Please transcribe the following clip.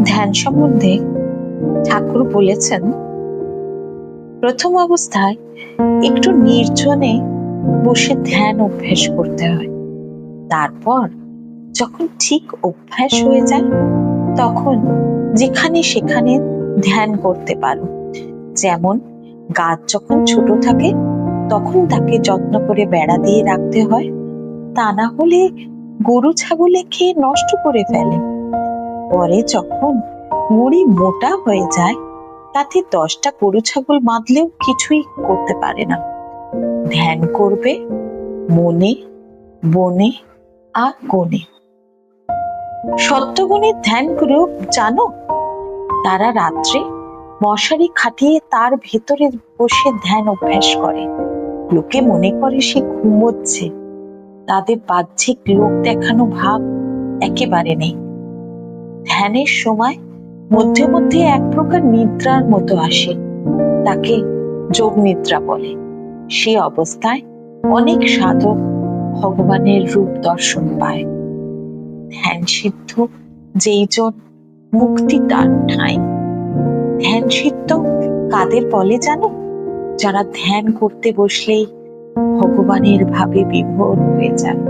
ধ্যান সম্বন্ধে ঠাকুর বলেছেন, প্রথম অবস্থায় একটু নির্জনে বসে ধ্যান অভ্যাস করতে হয়। তারপর যখন ঠিক অভ্যাস হয়ে যায়, তখন যেখানে সেখানে ধ্যান করতে পারো। যেমন গাছ যখন ছোট থাকে তখন তাকে যত্ন করে বেড়া দিয়ে রাখতে হয়, তা না হলে গরু ছাগলে খেয়ে নষ্ট করে ফেলে। পরে যখন মুড়ি মোটা হয়ে যায়, তাতে 10টা গরু ছাগল বাঁধলেও কিছুই করতে পারে না। ধ্যান করবে মনে, বনে আর কোণে। সত্যগুণের ধ্যান করেও জানো, তারা রাত্রে মশারি খাটিয়ে তার ভেতরে বসে ধ্যান অভ্যাস করে। লোকে মনে করে সে ঘুমোচ্ছে, তাদের বাহ্যিক লোক দেখানো ভাব একেবারে নেই। ধ্যানের সময় মধ্যে মধ্যে এক প্রকার নিদ্রার মতো আসে, তাকে যোগ নিদ্রা বলে। সে অবস্থায় অনেক সাধক ভগবানের রূপ দর্শন পায়। ধ্যান সিদ্ধ যেইজন মুক্তি তার ঠাঁই। ধ্যান সিদ্ধ কাদের বলে জানো? যারা ধ্যান করতে বসলেই ভগবানের ভাবে বিভোর হয়ে যায়।